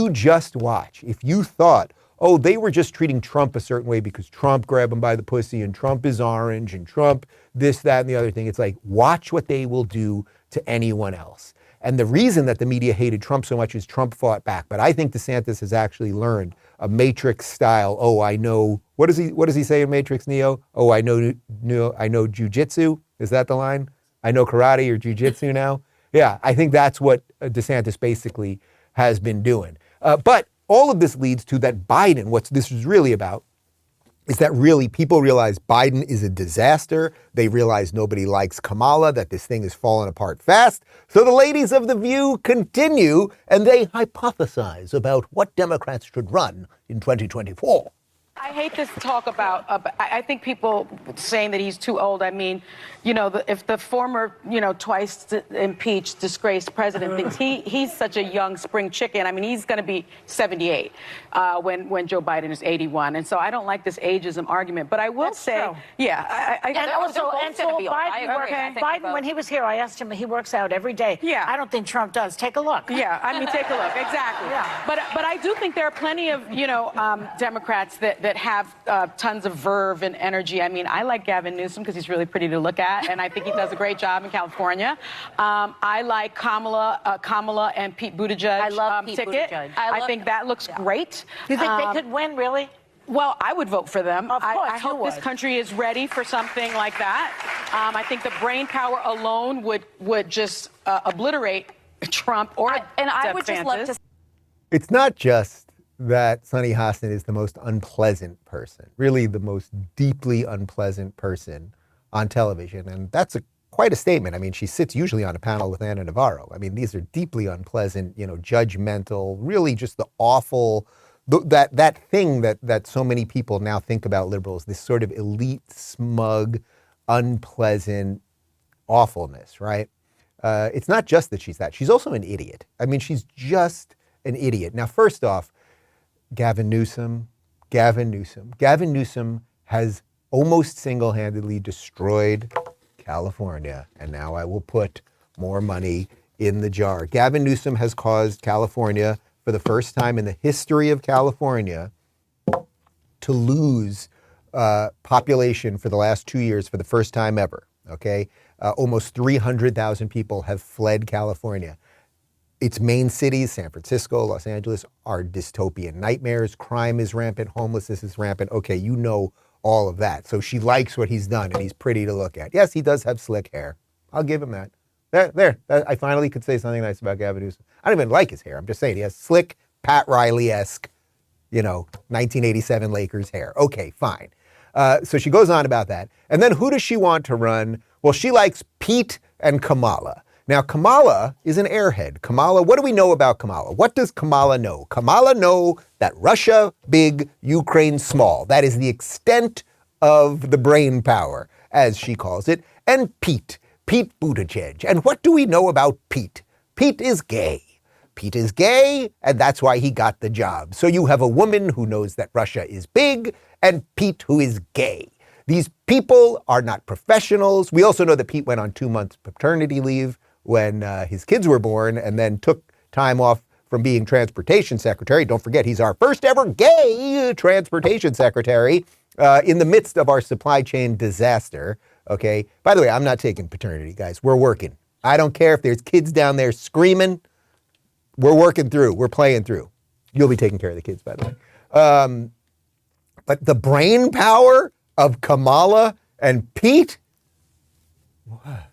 you just watch, if you thought, oh, they were just treating Trump a certain way because Trump grabbed him by the pussy and Trump is orange and Trump this, that, and the other thing. It's like, watch what they will do to anyone else. And the reason that the media hated Trump so much is Trump fought back. But I think DeSantis has actually learned a Matrix style. Oh, I know. What does he say in Matrix Neo? Oh, I know jujitsu. Is that the line? I know karate or jujitsu now. Yeah, I think that's what DeSantis basically has been doing. But all of this leads to that Biden, what this is really about, is that really people realize Biden is a disaster. They realize nobody likes Kamala, that this thing is falling apart fast. So the ladies of The View continue and they hypothesize about what Democrats should run in 2024. I hate this talk about, I think people saying that he's too old. I mean, if the former, twice impeached, disgraced president thinks he's such a young spring chicken, I mean, he's going to be 78 when Joe Biden is 81. And so I don't like this ageism argument. But I will say, yeah. Biden, when he was here, I asked him, he works out every day. Yeah. I don't think Trump does. Take a look. Yeah, I mean, take a look. Exactly. Yeah. But I do think there are plenty of, Democrats that have tons of verve and energy. I mean, I like Gavin Newsom because he's really pretty to look at, and I think he does a great job in California. I like Kamala and Pete Buttigieg. I love Pete ticket. Buttigieg. I think that looks great. You think they could win, really? Well, I would vote for them. Of course, I hope this country is ready for something like that. I think the brain power alone would just obliterate Trump or I would just love to. It's not just that Sunny Hostin is the most unpleasant person, really the most deeply unpleasant person on television. And that's quite a statement. I mean, she sits usually on a panel with Ana Navarro. I mean, these are deeply unpleasant, judgmental, really just the awful, that thing that so many people now think about liberals, this sort of elite, smug, unpleasant awfulness, right? It's not just that she's that. She's also an idiot. I mean, she's just an idiot. Now, first off, Gavin Newsom has almost single-handedly destroyed California, and now I will put more money in the jar. Gavin Newsom has caused California, for the first time in the history of California, to lose population for the last 2 years for the first time ever, okay? Almost 300,000 people have fled California. Its main cities, San Francisco, Los Angeles, are dystopian nightmares. Crime is rampant. Homelessness is rampant. Okay, you know all of that. So she likes what he's done, and he's pretty to look at. Yes, he does have slick hair. I'll give him that. There. I finally could say something nice about Gavin Newsom. I don't even like his hair. I'm just saying he has slick, Pat Riley-esque, 1987 Lakers hair. Okay, fine. So she goes on about that. And then who does she want to run? Well, she likes Pete and Kamala. Now, Kamala is an airhead. Kamala, what do we know about Kamala? What does Kamala know? Kamala know that Russia big, Ukraine small. That is the extent of the brain power, as she calls it. And Pete Buttigieg. And what do we know about Pete? Pete is gay. Pete is gay, and that's why he got the job. So you have a woman who knows that Russia is big, and Pete who is gay. These people are not professionals. We also know that Pete went on 2 months paternity leave when his kids were born, and then took time off from being transportation secretary. Don't forget, he's our first ever gay transportation secretary in the midst of our supply chain disaster. Okay. By the way, I'm not taking paternity, guys. We're working. I don't care if there's kids down there screaming. We're working through. We're playing through. You'll be taking care of the kids, by the way. But the brain power of Kamala and Pete, what?